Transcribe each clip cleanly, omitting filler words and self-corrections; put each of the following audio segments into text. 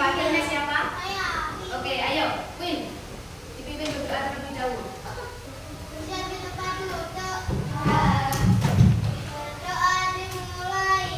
Wakilnya siapa? Oke, ayo, Win. Dipimpin berdoa terlebih dahulu. Doa dimulai.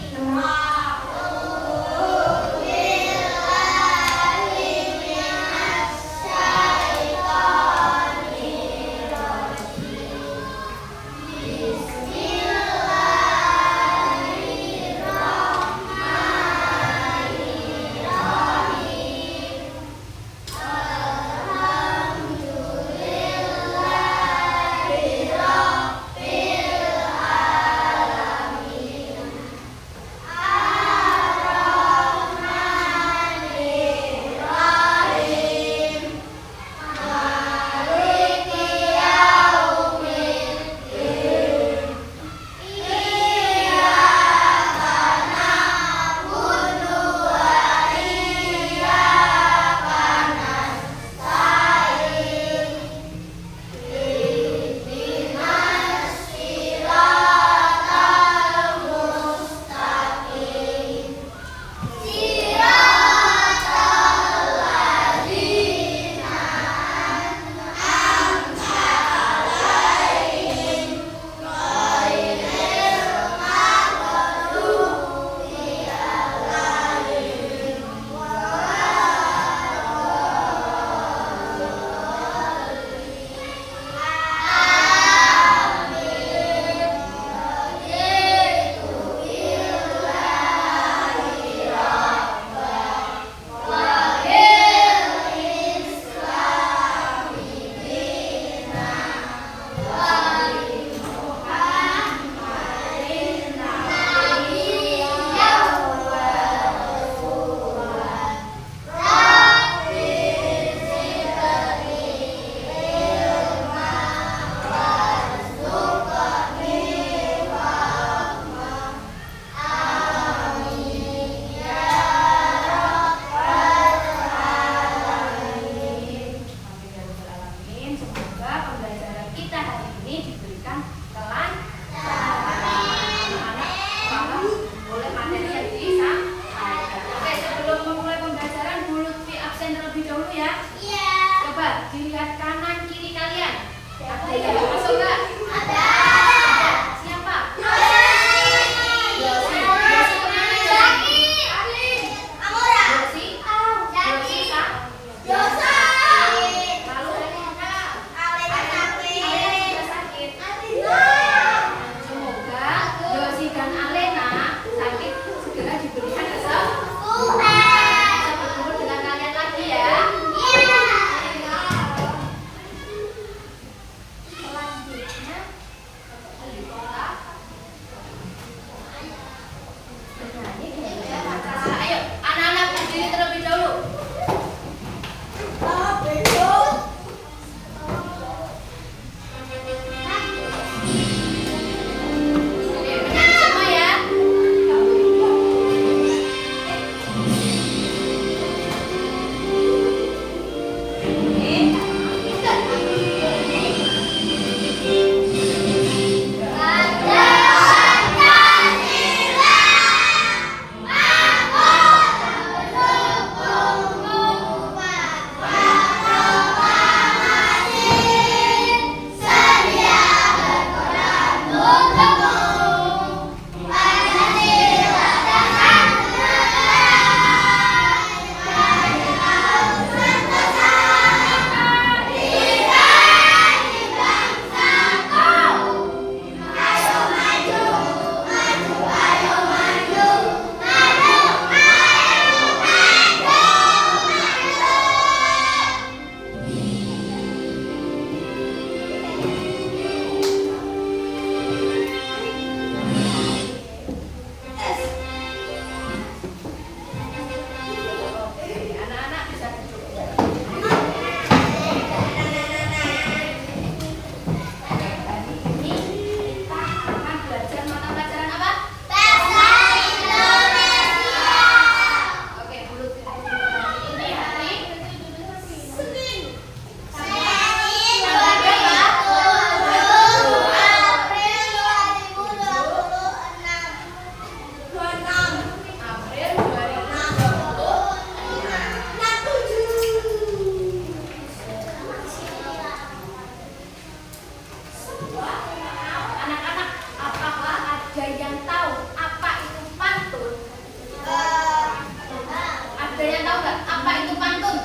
nggak apa itu pantun?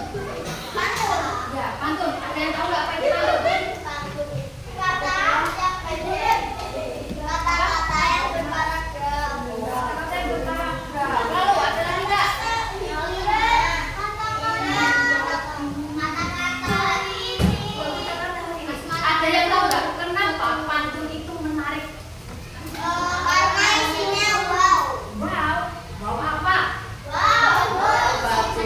Pantun. Ya, pantun. Ada yang tahu nggak apa itu pantun? Kata-kata yang berparagraf. Kata-kata yang berparagraf. Lalu ada lagi nggak? Ada yang tahu nggak kenapa pantun itu menarik? Karena isinya wow. Wow, wow apa? Bagus, oke.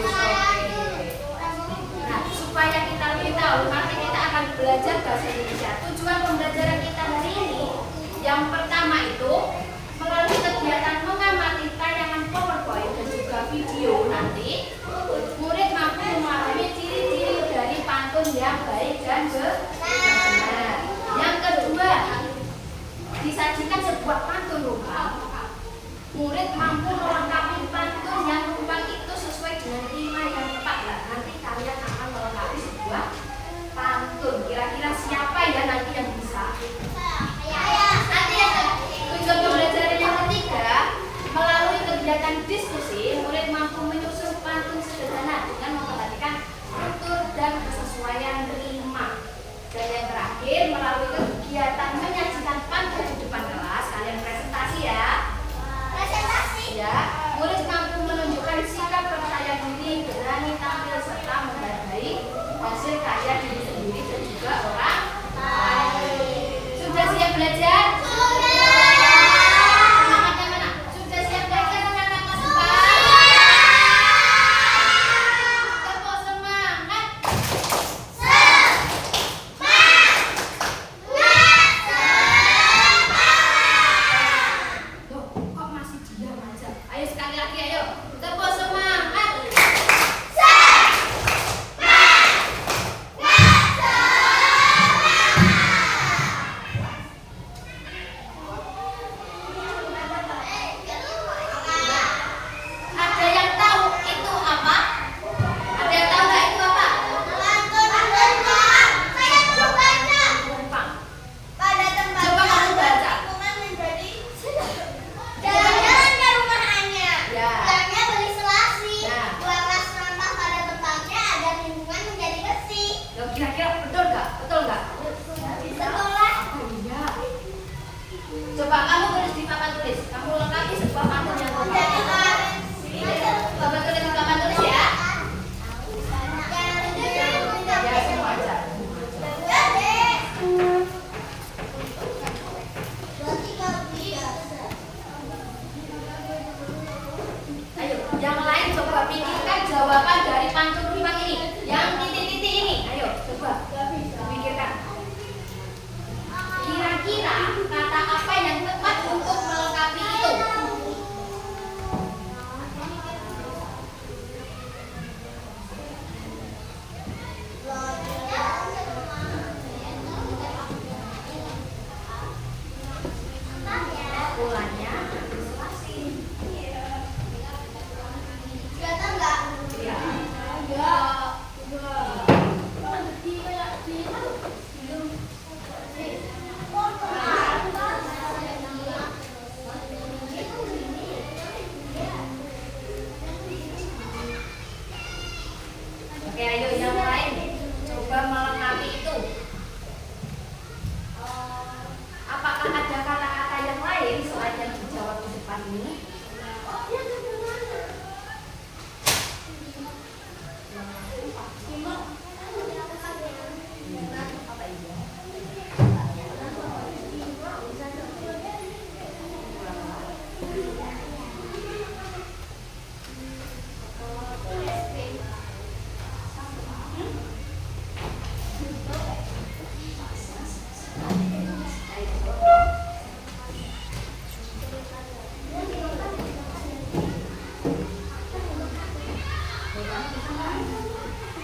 Nah, supaya kita lebih tahu, nanti kita akan belajar bahasa Indonesia. Tujuan pembelajaran kita hari ini, yang pertama itu melalui kegiatan mengamati tayangan PowerPoint dan juga video nanti, murid mampu memahami ciri-ciri dari pantun yang baik dan benar. Yang kedua, disajikan sebuah pantun rumpang. Murid mampu melengkapi pantun yang rumpang itu sesuai dengan rima yang tepat. Nah, nanti kalian akan melengkapi sebuah pantun. Kira-kira siapa ya nanti yang bisa? Nanti ya, tujuan pembelajaran yang ketiga, melalui kegiatan diskusi, murid mampu menyusun pantun sederhana dengan memperhatikan struktur dan kesesuaian rima. Dan yang terakhir, melalui kegiatan menyajikan pantun di depan kelas, kalian presentasi ya. Ya, murid mampu menunjukkan sikap percaya diri, berani tampil serta menghargai hasil karya diri sendiri dan juga orang lain. Sudah siap belajar? Semangatnya mana? Sudah siap belajar anak-anak kelas 4? Tepuk semangat. Loh, kok masih diam aja? Ayo sekali lagi, ayo. Tepuk semangat. Ada yang tahu itu apa? Ada yang tahu nggak itu apa? Rumpang. Pada tempat Coba kamu baca. lingkungan menjadi jalan-jalan ke rumah Anya. Ya. Pulangnya beli selasi. Ya. Buanglah sampah pada tempatnya agar lingkungan menjadi bersih. Loh, kira-kira betul nggak? Betul nggak? Sekolah. Oh iya. Coba kamu tulis di papan tulis. Kamu lengkapi sebuah pantun yang Menjadi kompak. Coba tulis di papan tulis ya. Ya, semua aja. Ayo, yang lain coba pikirkan jawaban dari pantun rumpang ini. Yang titik-titik ini. Ayo, coba pikirkan. Kira-kira kata apa yang tepat untuk melengkapi itu? Ulangnya selasi. Kelihatan nggak? Ya. Oke, ayo yang lain coba melengkapi itu. Apakah ada kata-kata yang lain selain yang dijawab di depan ini?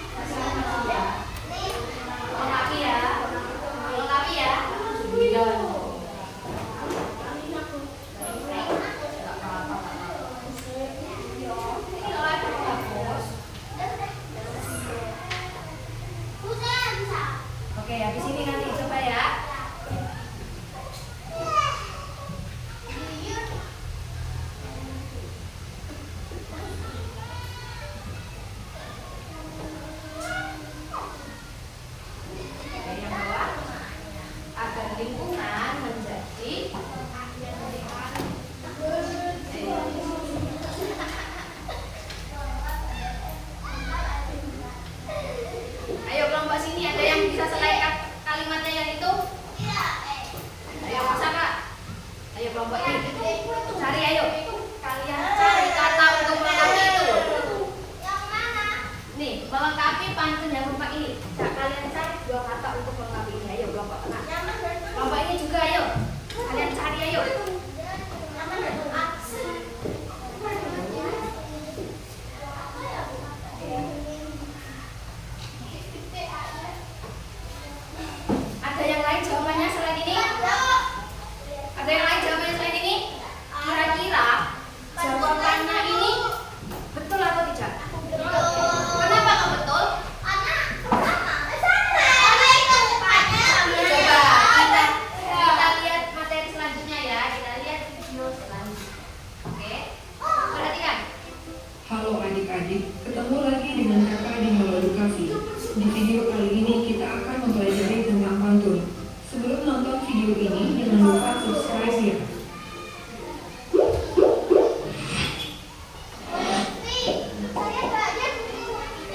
Apa iya? Melengkapi ya. Melengkapi ya. Iya. Oke, habis ini nanti coba ya.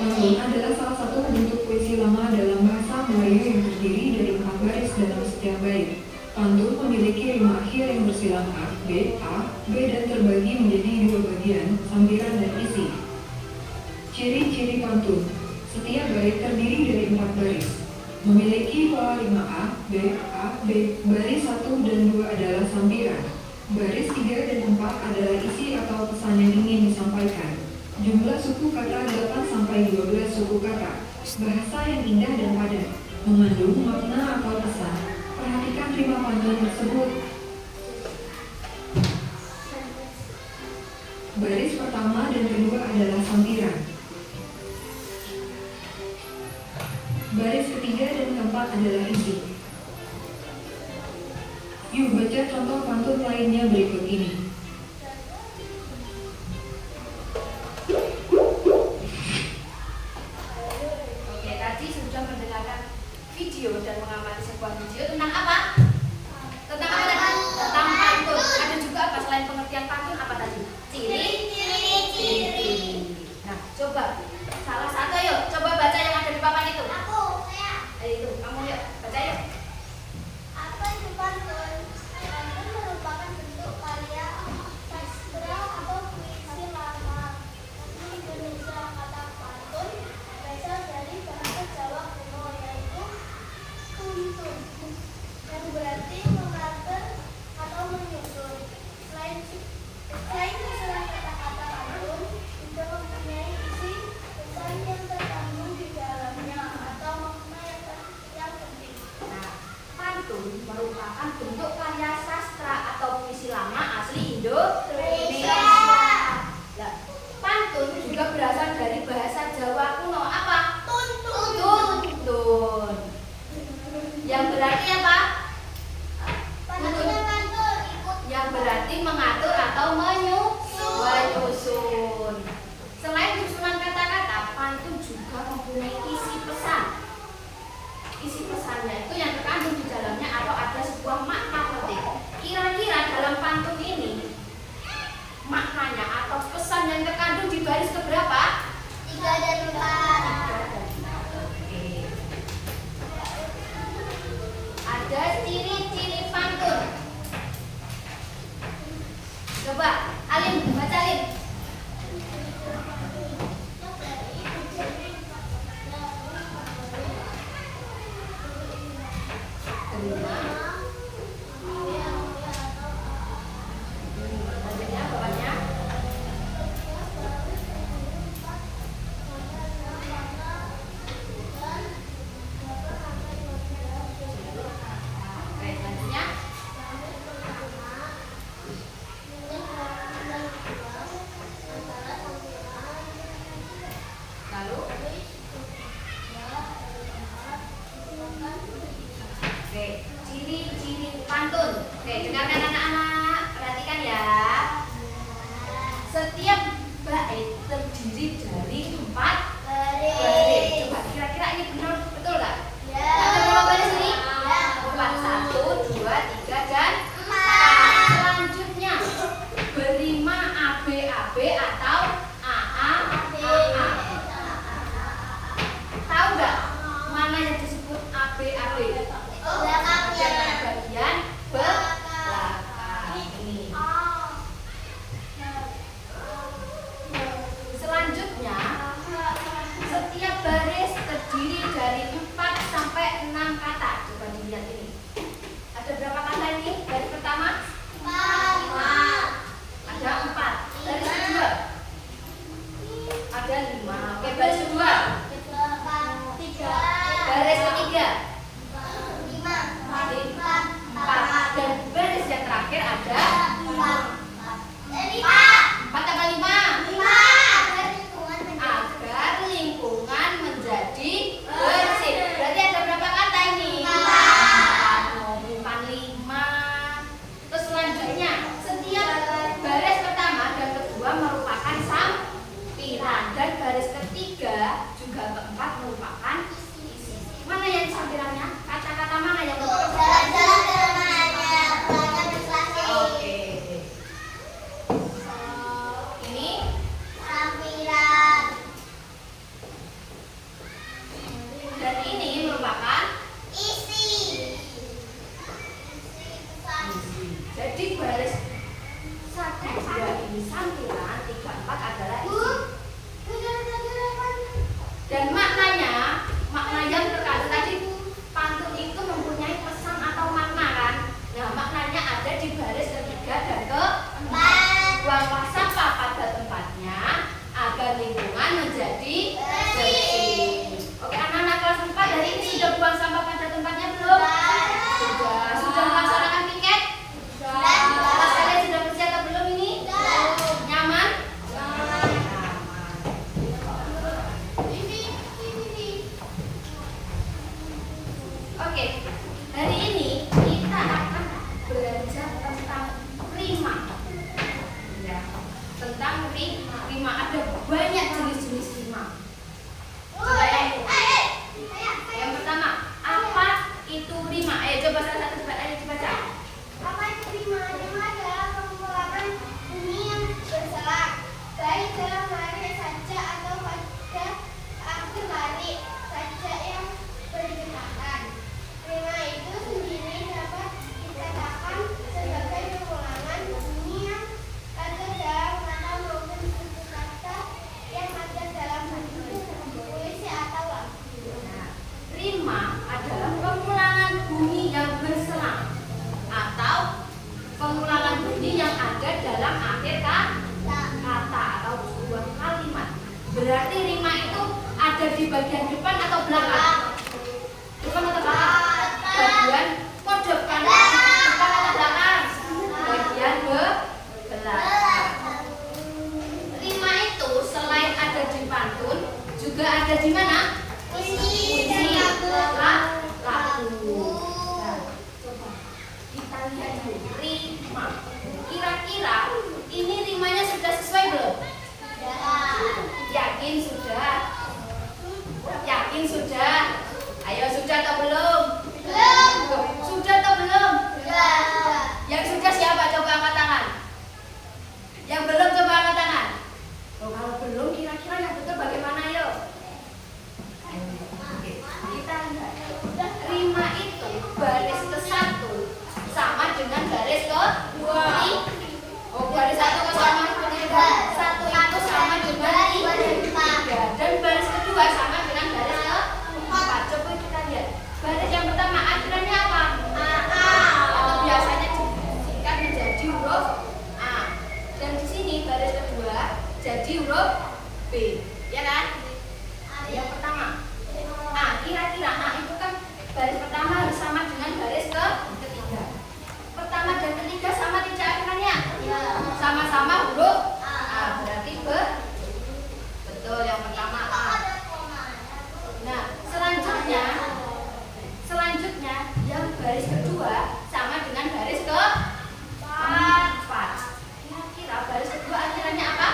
Pantun adalah salah satu bentuk puisi lama dalam bahasa Melayu yang terdiri dari 4 baris dalam setiap bait. Pantun memiliki rima akhir yang bersilang A, B, dan terbagi menjadi 2 bagian, sambiran dan isi. Ciri-ciri pantun. Setiap bait terdiri dari 4 baris. Memiliki pola rima A, B. Baris 1 dan 2 adalah sambiran. Baris 3 dan 4 adalah isi atau pesan yang ingin disampaikan. Jumlah suku kata 8-12 suku kata. Bahasa yang indah dan padat, mengandung makna atau pesan. Perhatikan rima pantun tersebut. Baris pertama dan kedua adalah sambiran. Baris ketiga dan keempat adalah isi. Yuk baca contoh pantun lainnya berikut ini. Oke, tadi sudah mendengarkan video dan mengamati sebuah video tentang apa? Tentang apa tadi? Tentang pantun. Ada juga apa selain pengertian pantun apa tadi? Ciri. Nah, coba salah satu yuk, coba baca yang ada di papan itu. Itu, kamu yuk, baca yuk. Apa itu pantun? Pantun merupakan bentuk karya Dan makna yang terkandung tadi pantun itu mempunyai pesan atau makna kan? Nah, maknanya ada di baris ketiga dan keempat. Buanglah sampah pada tempatnya agar lingkungan menjadi bersih. Oke, anak-anak kelas 4 hari ini sudah buang sampah pada tempatnya belum? Sudah melaksanakan piket? Kelas kalian sudah bersih atau belum ini? Nyaman? Oke, hari ini kita akan belajar tentang rima. Ya, tentang rima. Ada banyak jenis-jenis rima. Yang pertama, apa itu rima? Ayo coba salah satu coba dibaca. Apa itu rima? Rima adalah pengulangan bunyi yang berselang, baik dalam lari saja atau pada akhir lari saja yang berdekatan. Rima itu sendiri dapat dikatakan sebagai pengulangan bunyi yang ada dalam kata maupun suku kata yang ada dalam puisi atau lagu. Nah, rima adalah pengulangan bunyi yang berselang atau pengulangan bunyi yang ada dalam akhir kata atau sebuah kalimat. Berarti rima itu ada di bagian depan atau belakang? Depan atau belakang? Bagian depan atau belakang? Bagian belakang. Rima itu selain ada di pantun, juga ada di mana? Puisi dan lagu. Lagu. Nah, coba kita lihat dulu rima. Kira-kira ini rimanya sudah sesuai belum? Yakin sudah? Yakin sudah? Ayo, sudah atau belum? Sudah atau belum? Yang sudah siapa? Coba angkat tangan. Yang belum coba angkat tangan. Oh, kalau belum kira-kira yang betul bagaimana yuk? Oke, kita lihat. Rima itu baris ke-1 sama dengan baris ke-2. Oh, baris 1 sama dengan 1 itu sama dengan 3. Dan baris kedua sama dengan baris ke-4. Coba kita lihat. Baris yang pertama akhirannya apa? Atau biasanya disingkat menjadi huruf A. Dan di sini baris kedua jadi huruf B. Ya kan? Yang pertama A. Kira-kira A itu kan baris pertama harus sama dengan baris ketiga. Pertama dan ketiga sama tidak akhirannya? Sama-sama huruf A. Berarti betul yang pertama A. Nah, selanjutnya yang baris kedua sama dengan baris ke-4. Kira-kira baris kedua akhirannya apa?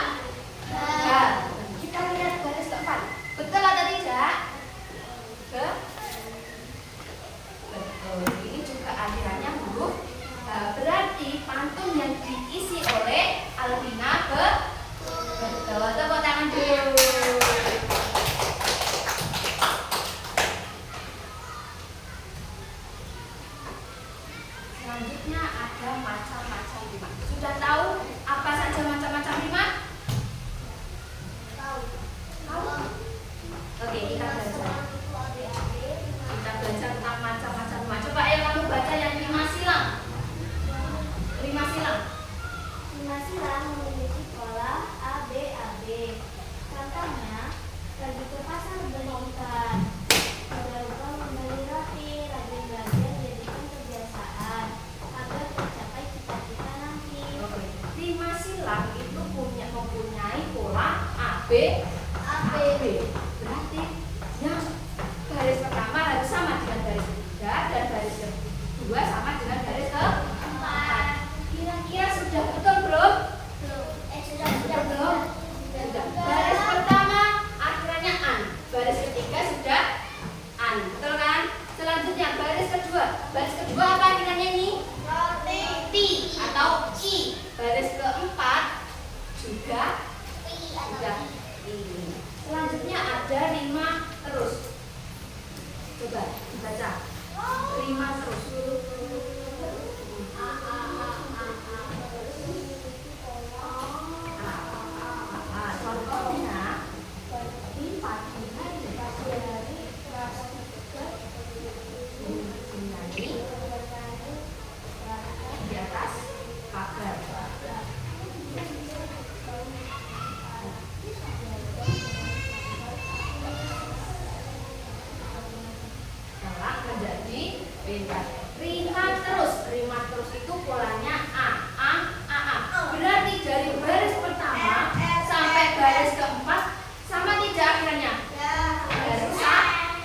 Ba. Kita lihat baris ke-4. Betul atau tidak? Betul. Ini juga akhirannya huruf H. Berarti pantun yang diisi oleh Alvina betul. Tepuk tangan dulu. Selanjutnya ada macam-macam rima. Sudah tahu apa saja macam-macam rima? Tahu? Oke, kita belajar. Kita belajar tentang macam-macam rima. Coba ayo kamu baca yang rima silang. Rima silang. Rima silang memiliki pola A B A B. Contohnya, pergi ke pasar beli ikan. Tidak lupa membeli roti, rajin belajar jadikan kebiasaan agar tercapai cita-cita nanti. Oke. Rima silang itu mempunyai pola A B. Berarti yang baris pertama harus sama dengan baris ketiga dan baris kedua sama dengan baris keempat. Kira-kira sudah betul belum? Sudah belum? Sudah. Baris pertama akhirannya an, baris ketiga sudah an, betul kan? Selanjutnya baris kedua apa akhirannya ini? Ti atau i. Baris keempat juga sudah i. Selanjutnya ada rima terus. Coba dibaca. Rima terus. Contohnya di pagi hari Ya. Rima terus itu polanya A. Berarti dari baris pertama sampai baris keempat sama tidak akhirnya?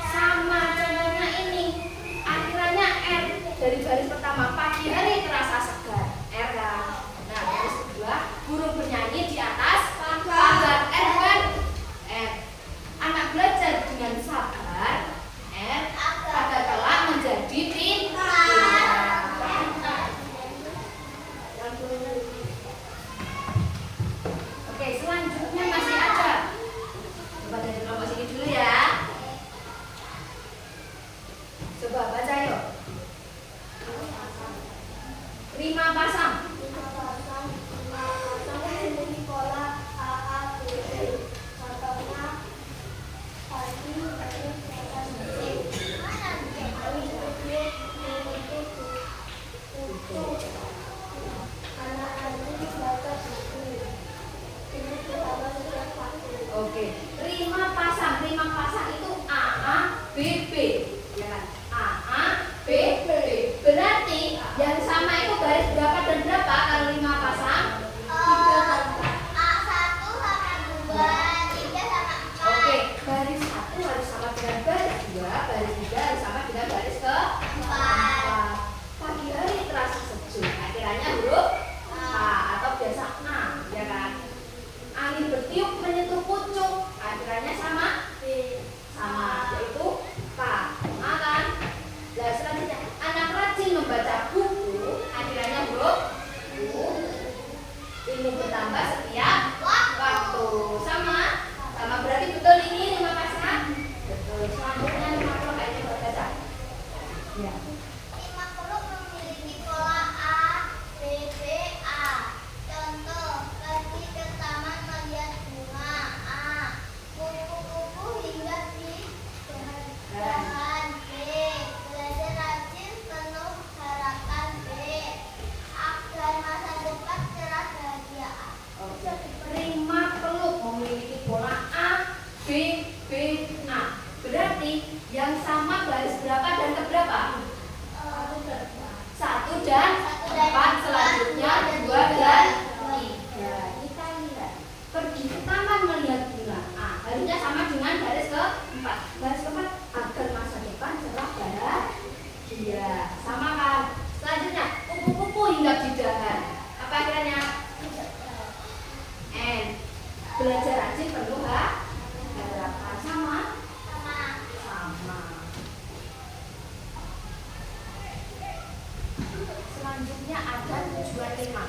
Sama. Contohnya ini akhirannya R. Dari baris pertama pagi hari terasa segar, R kan. Nah baris kedua burung bernyanyi di atas pagar, R kan. R. Anak belajar dengan sabar, R. Agar kelak menjadi pintar. Oke, selanjutnya masih ada. Coba dari kelompok sini dulu ya. Coba baca yuk. Rima pasang. Memiliki pola AABB. Contohnya pagi, baris, Oke, rima pasang itu AABB, ya kan? AABB. Berarti yang sama itu baris berapa dan berapa kalau rima pasang? A1 sama 2, 3 sama 4. Oke, baris 1 harus sama dengan baris 2, baris 3 harus sama dengan baris keempat. Pagi hari terasa sejuk, akhirnya huruf A atau biasa A, ya kan? Angin bertiup menyentuh pucuk, akhirnya sama yaitu K, A kan? Nah selanjutnya anak rajin membaca buku, akhirnya huruf U. Ilmu bertambah setiap waktu, sama berarti betul ini lima pasang. Betul. Selanjutnya 50 kayak coba baca. Ya. 50 memiliki pola A, B, B, A. Contoh, pergi ke taman melihat bunga A. Kupu-kupu hinggap di dahan B. Belajar rajin penuh harapan B. Agar masa depan cerah bahagia A. Oke. Rima peluk memiliki pola A, B, B, A. Berarti yang sama baris berapa dan keberapa? 1 dan 4, selanjutnya 2 dan 3. Kita lihat. Pergi ke taman melihat bunga A. Harusnya sama dengan baris keempat. Baris keempat agar masa depan cerah bahagia. Sama kan? Selanjutnya kupu-kupu hinggap di dahan. Apa akhirnya? N. Belajar rajin penuh harapan. Sama. Selanjutnya ada tujuan 5.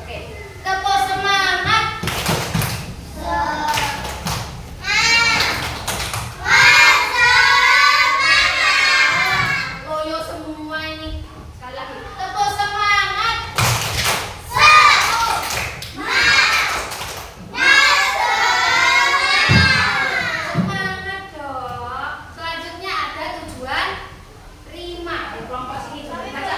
Oke, tepuk semangat. Loyo semua ini. Sekali lagi, tepuk semangat. Semangat dong. Selanjutnya ada tujuan 5. Di kelompok sini coba baca.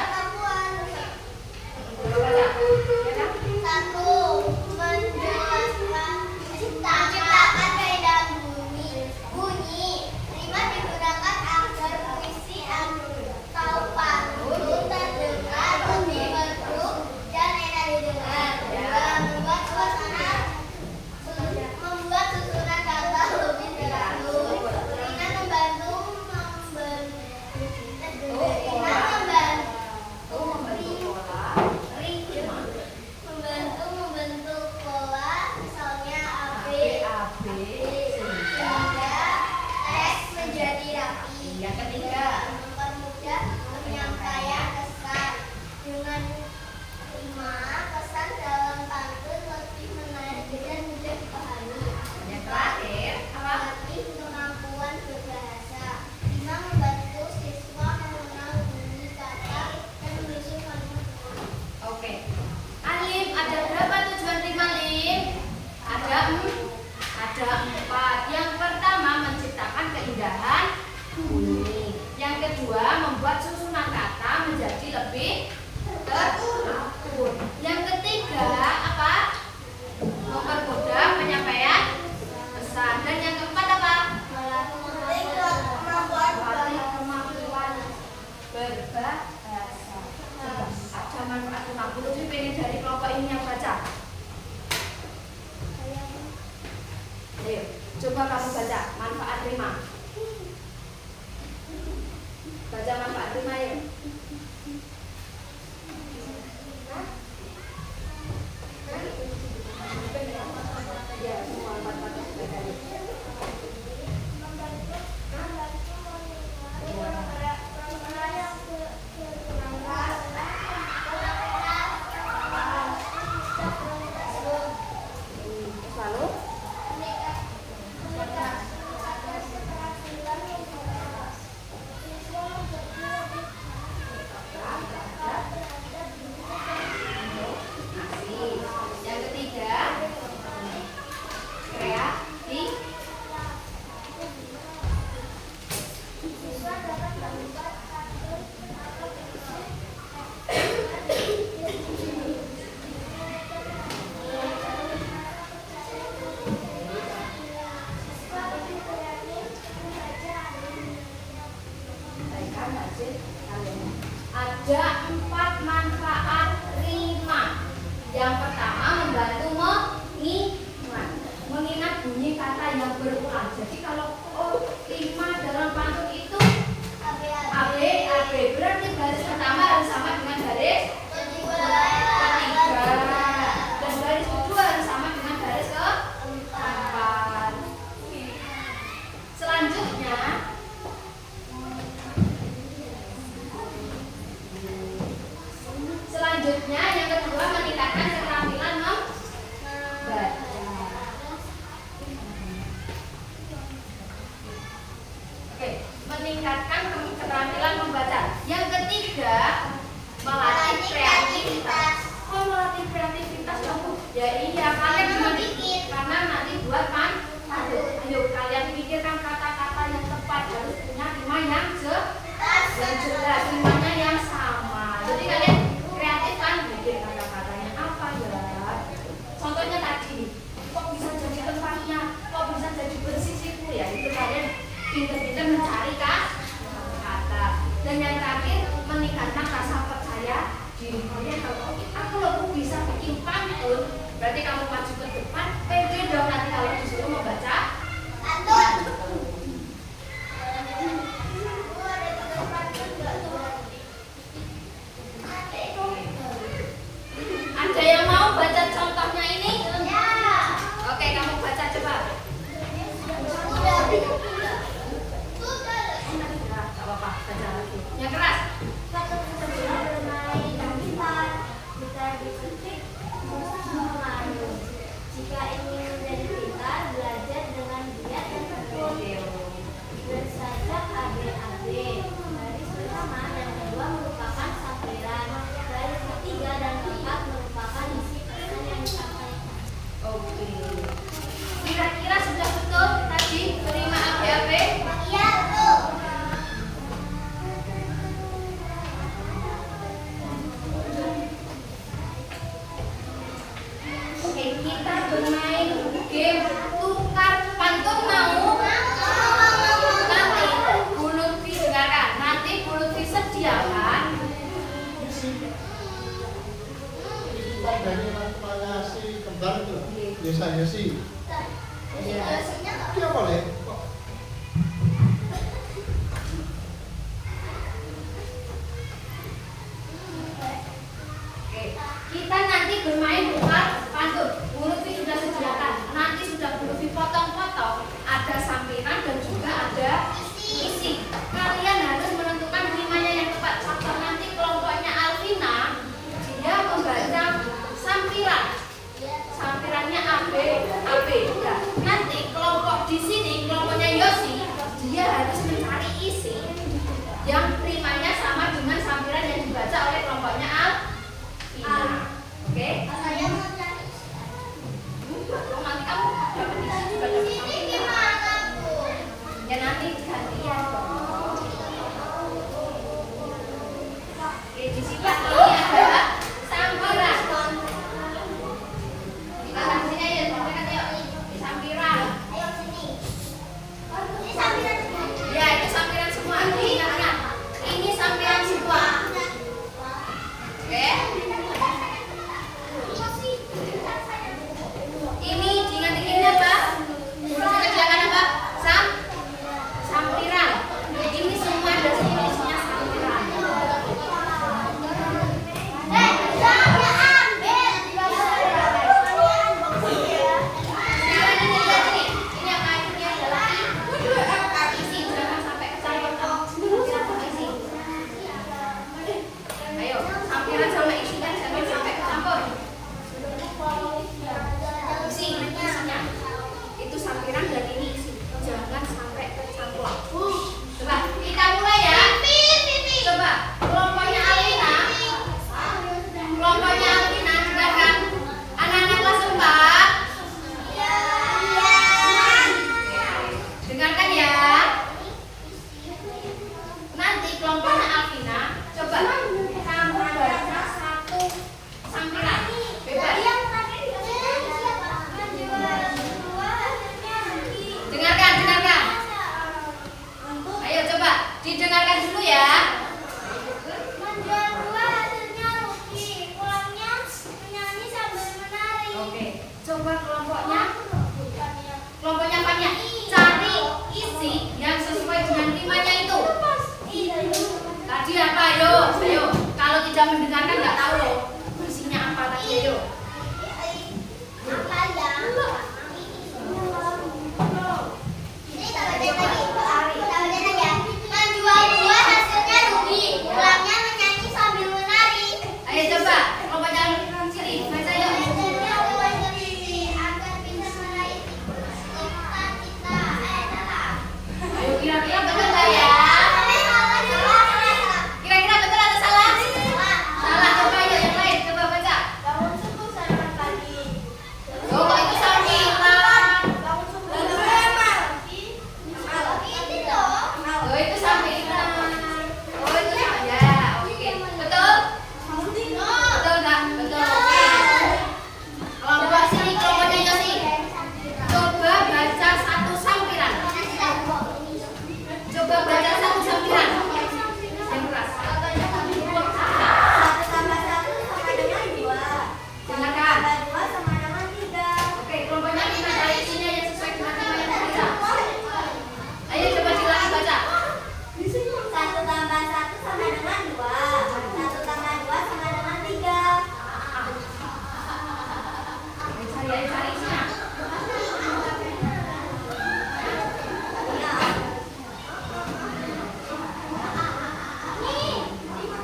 Menciptakan kaidah bunyi. Rima digunakan agar puisi atau pantun terdengar lebih merdu dan enak didengar. Membuat susunan kata lebih teratur. Rina membantu membentuk pola, misalnya AB, sehingga teks menjadi rapi. Yang ketiga, Mempermudah penyampaian pesan. Dengan rima, pesan dalam pantun lebih menarik dan mudah dipahami. yang terakhir apa? Melatih kemampuan berbahasa. Rima membantu siswa mengenal bunyi kata dan menyusun kalimat. Oke. Alim, ada berapa tujuan 5 Lim? Ada 4. Yang pertama menciptakan keindahan bunyi. Yang kedua membuat susunan kata menjadi lebih teratur. Yang ketiga apa? Mempermudah penyampaian pesan. Dan yang keempat apa? Melatih kemampuan manfaat rima. Baca manfaat rima ya. Ya, semua manfaat sudah tadi. Lalu yang ketiga, kreatif. Ada 4 manfaat rima. Yang pertama, membantu mengingat bunyi kata yang berulang. Jadi kalau rima dalam pantun itu AB, berarti baris pertama harus sama dengan baris ketiga, dan baris kedua harus sama dengan baris keempat. Selanjutnya yang kedua, meningkatkan keterampilan membaca. Oke, meningkatkan keterampilan membaca. Yang ketiga, melatih kreativitas. Oh, melatih kreativitas kamu? Ya iya, kalian memang pikir karena nanti buat pantun. Ayo kalian pikirkan kata-kata yang tepat, harus punya rima yang jelas, rimanya yang sama. Jadi kalian kreatif kan, bikin kata-katanya apa ya? Contohnya tadi, kok bisa jadi tempatnya, kok bisa jadi bersisiku ya? Itu kalian pintar-pintar mencari kata. Dan yang terakhir, meningkatkan rasa percaya diri kalian. Kalau aku loh bisa bikin pantun, berarti kamu maju ke depan, pede dong nanti kalau disuruh membaca pantun. Ada yang mau baca contohnya ini? Ya. Oke, kamu baca coba. Gak apa-apa, baca lagi. Yang keras. Jika ingin menjadi pintar, belajar dengan giat dan tekun. Bersajak AB. Baris pertama dan kedua merupakan sampiran. Baris ketiga dan keempat merupakan isi pesan yang disampaikan. Oke. Kira-kira sudah betul tadi terima AB? Iya, betul. Oke, kita bermain game tukar pantun mau? Nanti Bu Lutfi dengarkan. Nanti Bu Lutfi sediakan. Kita dari namanya si kembar itu, biasanya sih. Dia boleh. Oke, kita nanti bermain tukar pantun. Bu Lutfi sudah sediakan. Nanti sudah Bu Lutfi potong-potong. Ada sampiran dan juga ada isi. Kalian harus menentukan rimanya yang tepat. Contoh nanti kelompoknya Alvina, dia membaca sampiran. Sampirannya AB.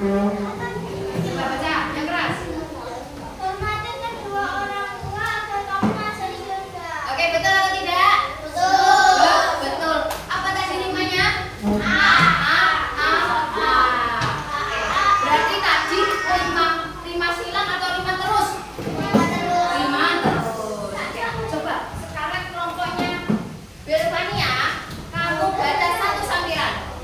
Coba baca yang keras. Hormati kedua orang tua agar kamu masuk surga. Oke, betul atau tidak? Betul. Betul. Apa tadi rimanya? Berarti tadi rima silang atau rima terus? Rima terus. Oke, coba sekarang kelompoknya Belvania, kamu baca satu sampiran.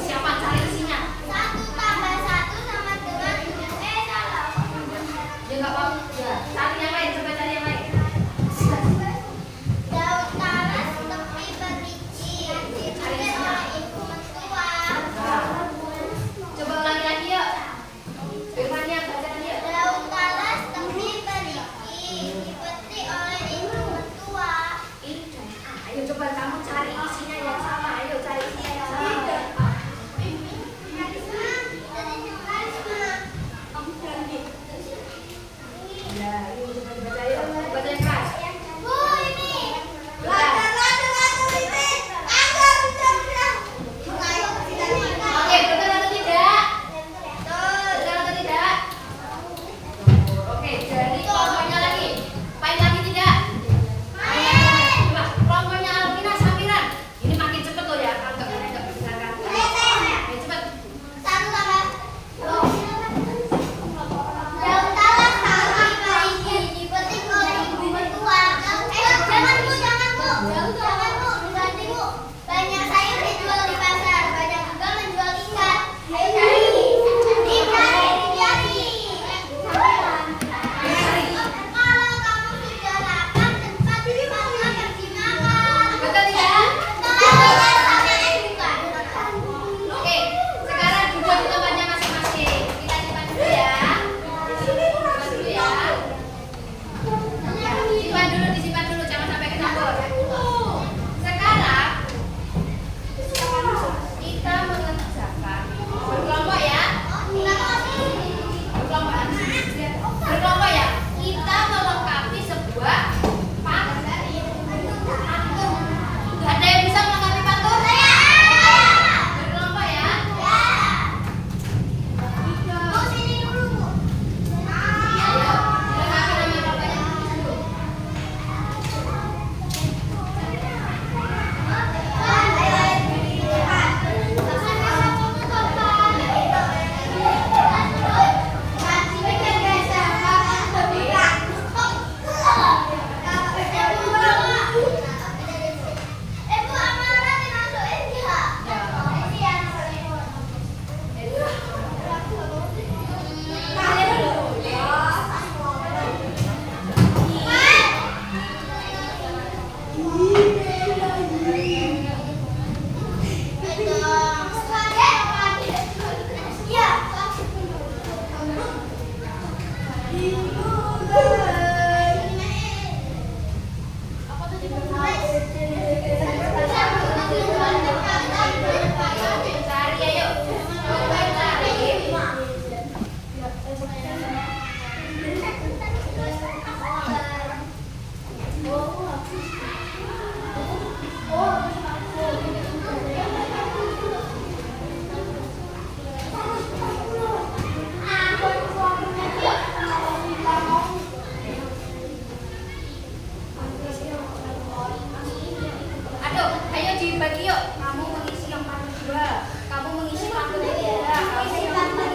Siapa cari isinya? 1 tambah 1 sama dengan 7. Salah. Ya nggak apa-apa. Ya, cari yang lain. Coba cari yang lain. Daun talas tepi beriji, dipakai oleh ibu mertua. Coba ulangi lagi yuk. Belvania bacaan yuk. Daun talas tepi beriji, dipetik oleh ibu mertua. Ayo coba kamu cari isinya yang sama. Ayo cari isinya yang sama. Ya, ayo coba dibaca yuk. Baca yang keras. Bu, ini. Baca. Oke, betul atau tidak? Betul atau tidak? Oke, jadi kelompoknya lagi. Paling lagi tidak? Coba, kelompoknya Alvina sampiran. Ini makin cepet loh ya, kalau nggak bisa. Ayo cepet. Daun talas tepi beriji, dipetik oleh ibu mertua. Jangan bu, ganti bu. Banyak sayur dijual di pasar, banyak juga menjual ikan. Ayo cari. Dicari. Kalau kamu sudah lapar, tempat di mana pergi makan. Betul tidak? Bukan. Oke, sekarang duduk di tempatnya masing-masing. Kita simpan dulu ya. Simpan dulu ya. Disimpan dulu, jangan sampai kecampur. Sekarang kita mengerjakan berkelompok ya. Berkelompok ya. Kita melengkapi sebuah pantun. Ada yang bisa melengkapi pantun? Berkelompok ya. Bu, sini dulu bu. Ayo, melengkapi nama kelompoknya dulu. Ibu amanah dimasukin nggak? Cari ayo. Coba cari. Aduh, ayo dibagi yuk. Kamu mengisi yang pantun 2. Kamu mengisi pantun 3. Kamu mengisi pantun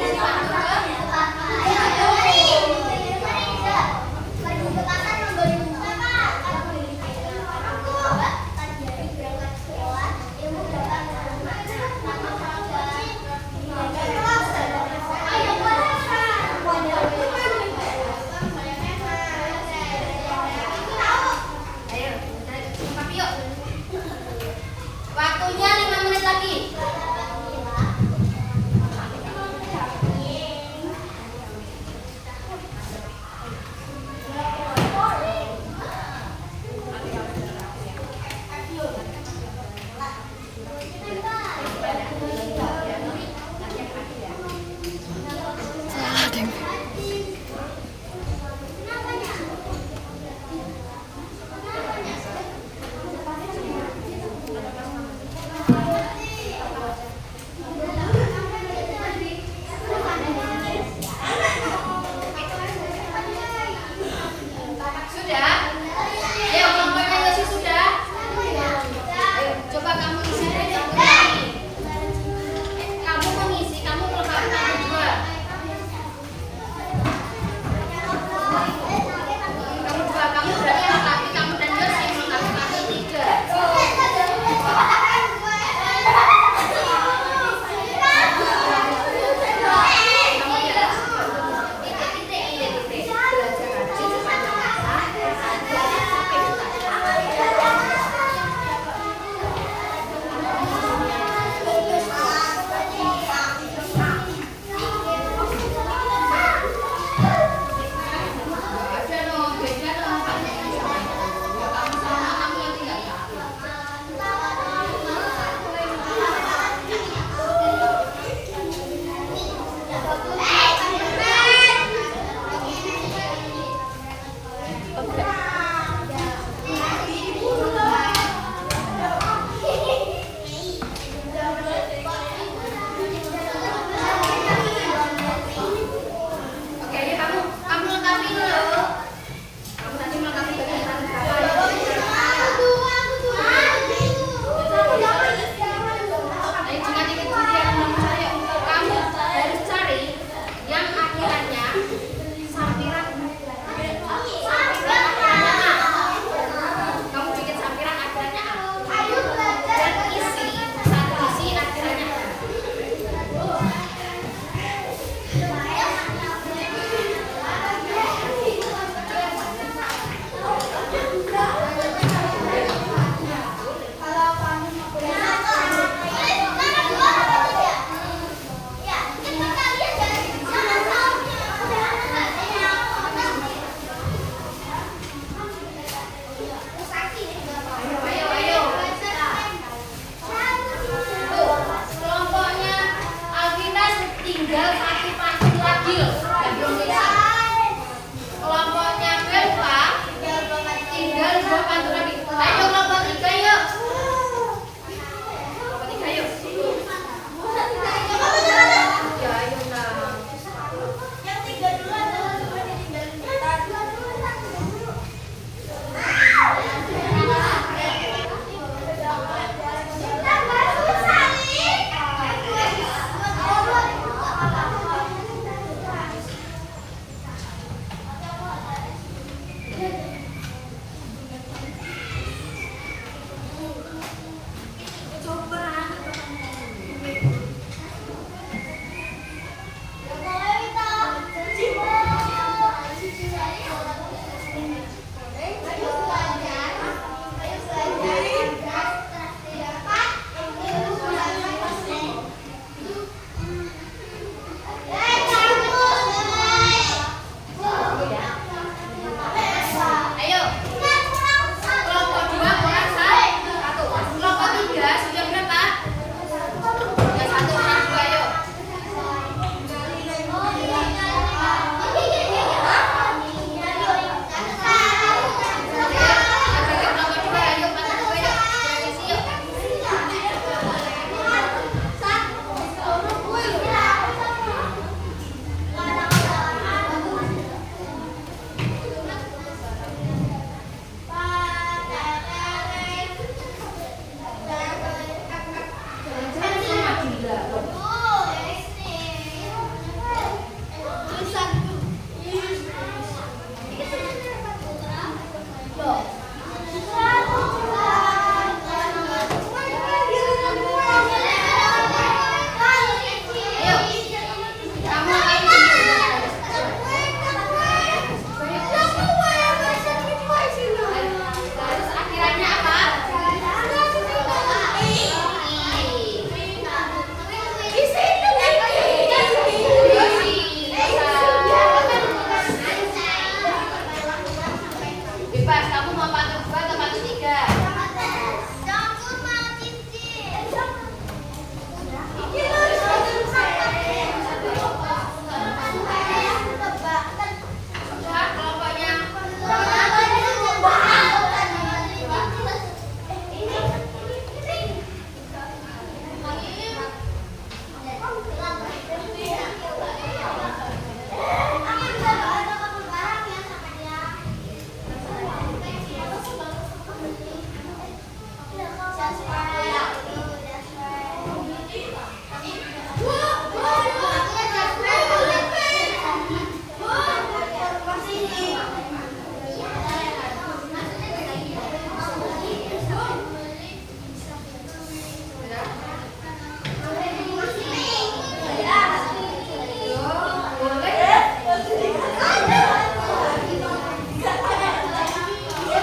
Ayo, lengkapi yuk. Waktunya 5 menit lagi.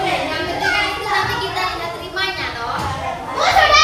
Yang penting kan itu nanti kita ingat terimanya toh.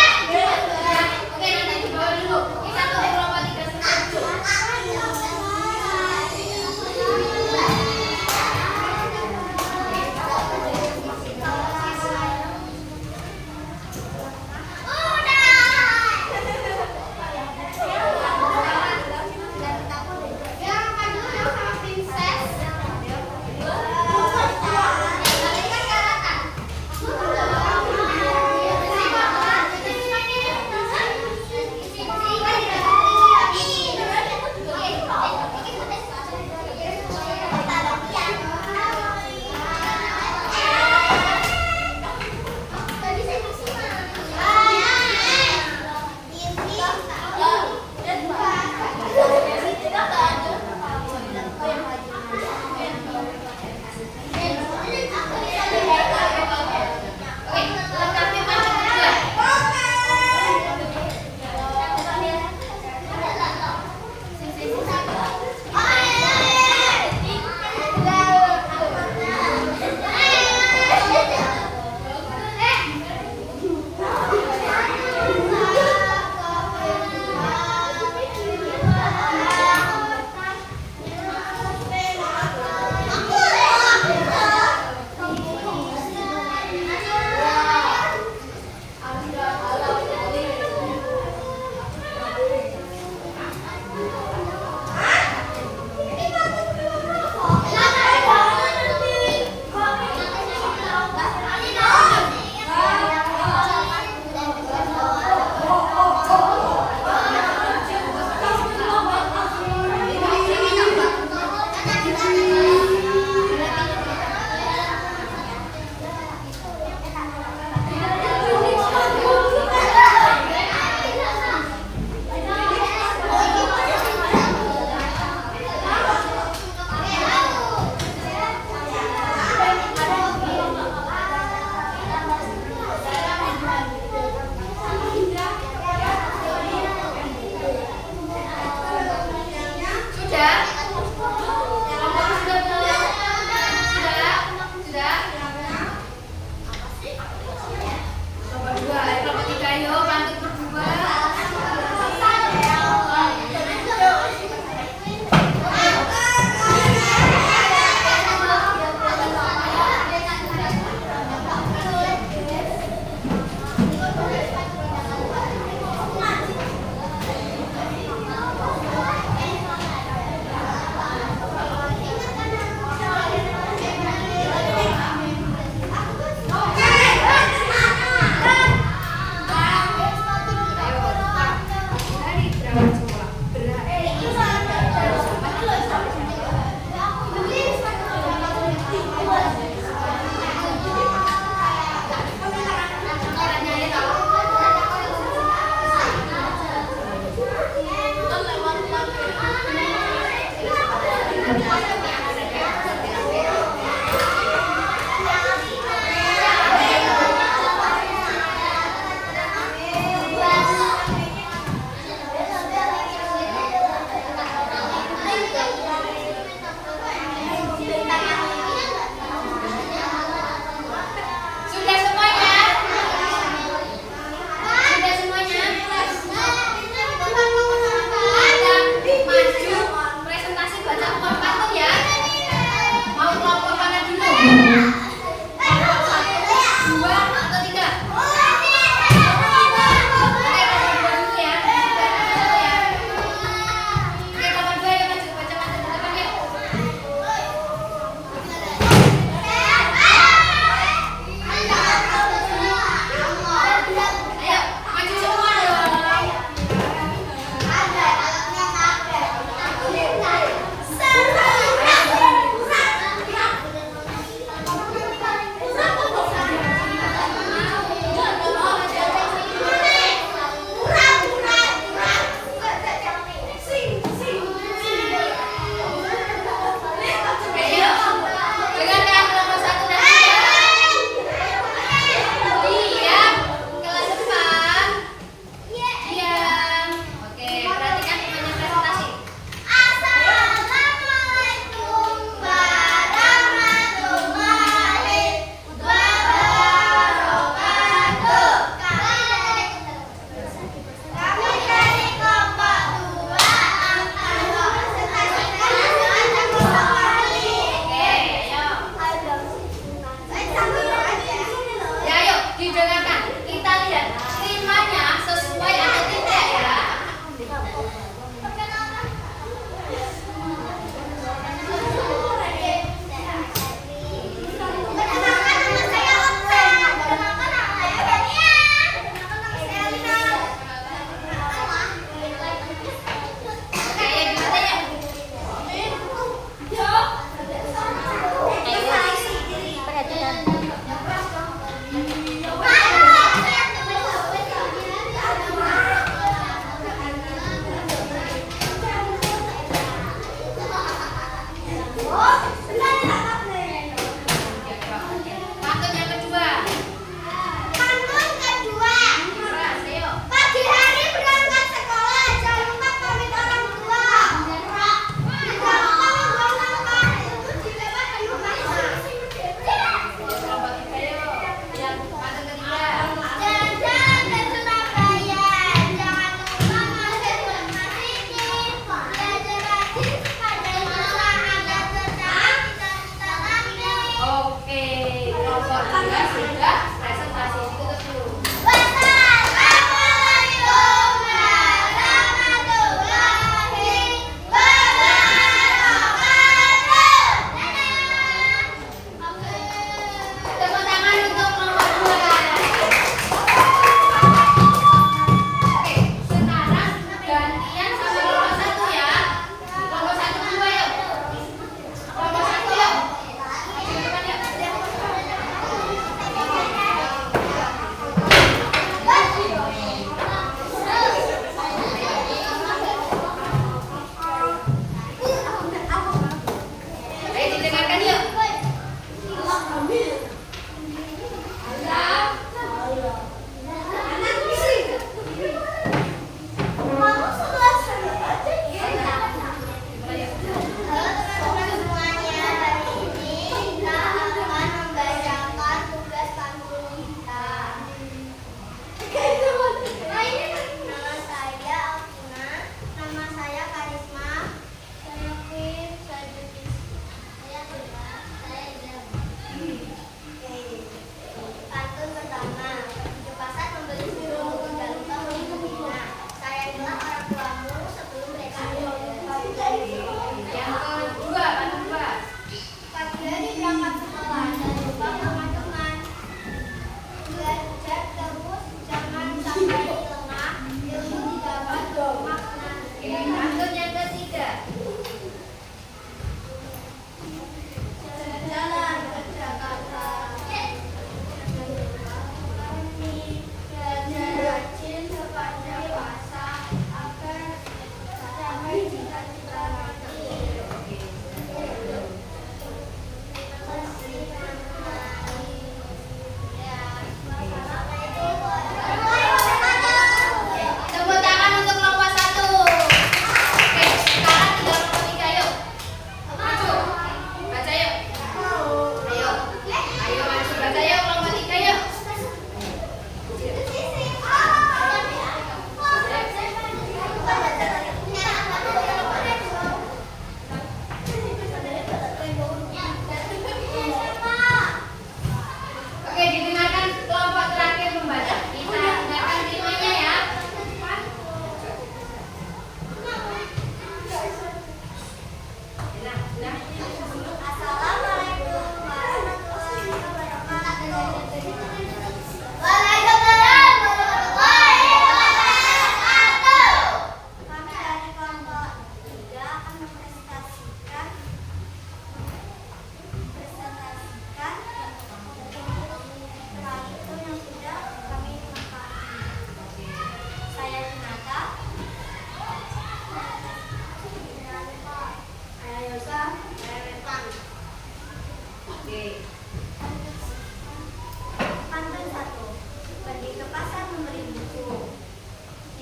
ke pasar membeli buku.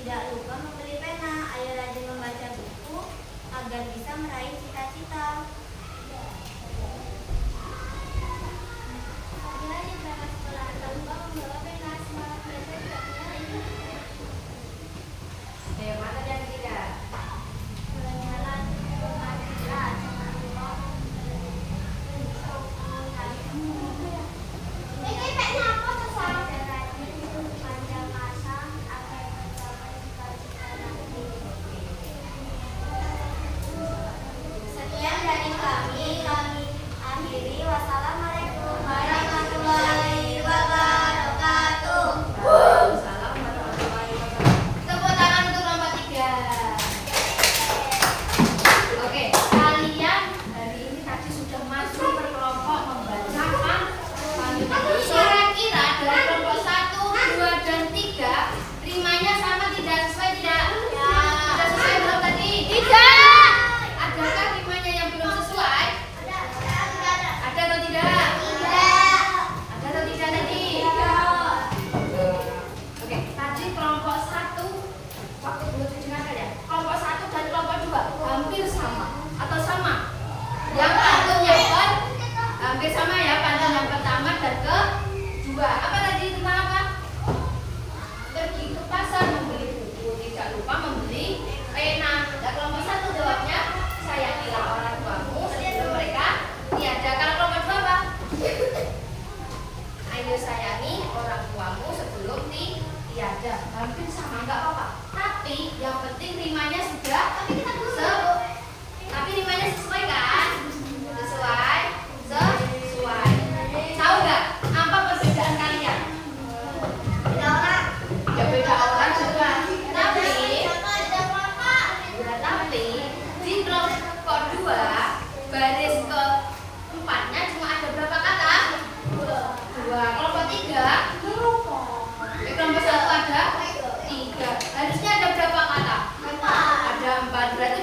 Tidak lupa membeli pena. Ayo rajin membaca buku agar bisa meraih cita-cita. Pagi-pagi berangkat sekolah, tak lupa membawa pena. Semangat belajar tidak punya ini. Yang mana yang tidak? Jalan-jalan ke rumah tidak. Jangan lupa ini pena apa tuh, Sam? Rajin panjang masa agar mencapai cita-cita nanti. Sekian dari kami akhiri. Wassalamualaikum warahmatullahi wabarakatuh. Salam warahmatullahi wabarakatuh. Tepuk tangan untuk nomor 3. Oke, kalian hari ini tadi sudah masuk ke kelompok membacakan. Kira-kira dari kelompok 1, 2, dan 3 rimanya sama tidak? Sesuai tidak? Sudah sesuai belum tadi? Tidak. Adakah rimanya yang belum sesuai? Ada atau tidak? Ada atau tidak tadi? Oke, tadi kelompok 1 waktu dulu dengarkan ya. Kelompok 1 dan kelompok 2 hampir sama atau sama. Yang pantunnya kan hampir sama ya, pantun yang pertama dan kedua. Apa tadi tentang apa? Pergi ke pasar membeli buku, tidak lupa membeli pena. Nah, kelompok 1 jawabnya sayangilah orang tuamu sebelum mereka tiada. Kalau kelompok 2 apa? Ayo sayangi orang tuamu sebelum tiada. Hampir sama, nggak apa-apa. Tapi yang penting rimanya sudah tapi rimanya sesuai kan? Sesuai. Tahu nggak apa perbedaan kalian? Ya beda orang juga. Tapi di kelompok 2 baris keempatnya cuma ada berapa kata? 2. Kelompok 3 kelompok 1 ada 3. Harusnya ada berapa kata? Ada 4. Berarti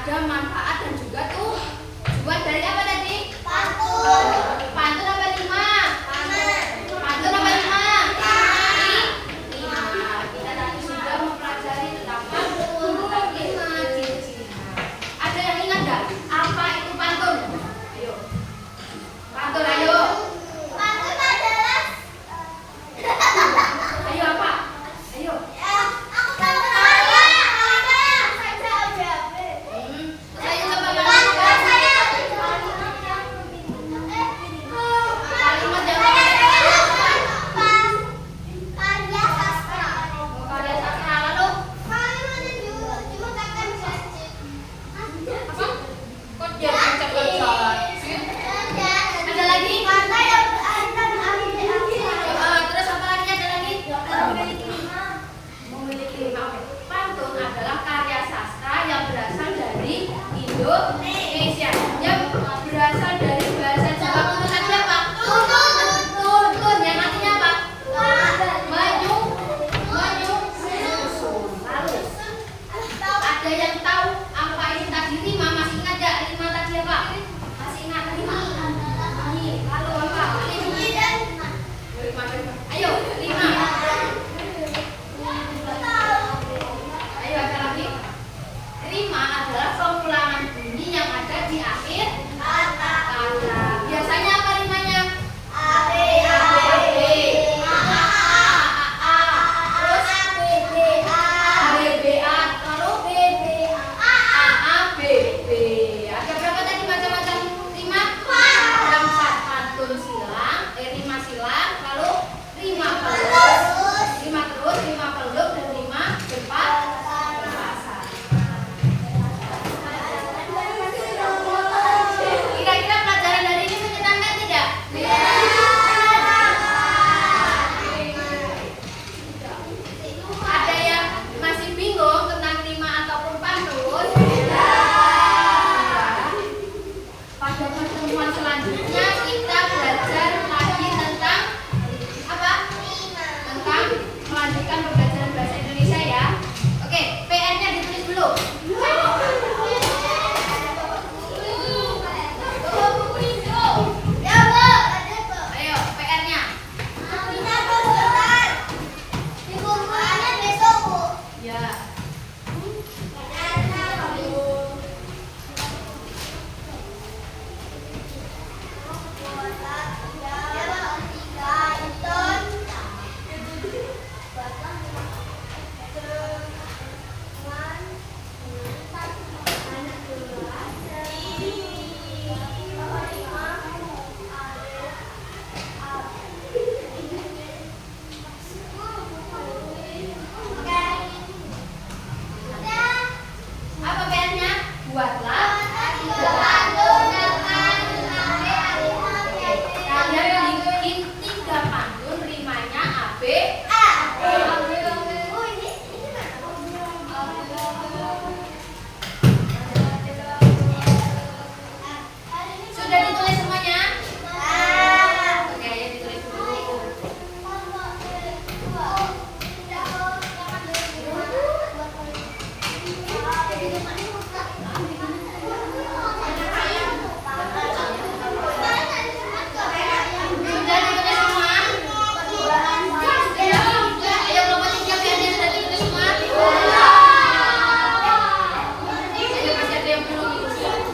ada manfaat dan juga tujuan dari apa tadi? Pantun. Pantun apa rima? Pantun apa rima? Rima. Kita tadi sudah mempelajari tentang pantun, tentang rima, ciri-cirinya. Ada yang ingat nggak? Apa itu pantun? Ayo. Pantun, ayo. Pantun adalah Ayo apa? Ayo. aku tahu saya udah Saya coba Pantun saya kalimat yang karya sastra. karya sastra lalu apa? Kok dia mengucapkan jalan? Ada lagi? Terus apa lagi ada lagi? Memiliki lima. Oke. Pantun adalah karya sastra yang berasal dari Indonesia. Yang berasal dari bahasa Jawa kuno tadi apa? Tuntun. Yang artinya apa? Menyusun. Lalu ada yang tahu apa ini tadi rima? Masih ingat gak rima tadi apa? Masih ingat rima? Lalu apa? Rima. Ayo, rima. Ayo ada lagi. Rima adalah pengulangan bunyi yang ada di akhir kata. Biasanya apa rimanya? A, B, terus A, B, A, lalu A, B, B. Ada berapa tadi macam-macam rima? Ada 4. Pantun silang, rima silang, lalu rima peluk, rima terus, rima peluk, dan rima berpasangan. Kira-kira pelajaran hari ini menyenangkan tidak? Ada yang masih bingung tentang rima ataupun pantun? Pada pertemuan selanjutnya kita belajar lagi tentang apa? Tentang melanjutkan pembelajaran bahasa Indonesia ya. Oke, PR-nya ditulis dulu. Ayo, PR-nya. Ya. Apa PR-nya? Buatlah kalian bikin 3 pantun rimanya A, B, Sudah ditulis semuanya? Oke, ayo ditulis dulu. Sudah ditulis semua? Ayo kelompok 3 PR-nya sudah ditulis semua? Ayo masih ada yang belum.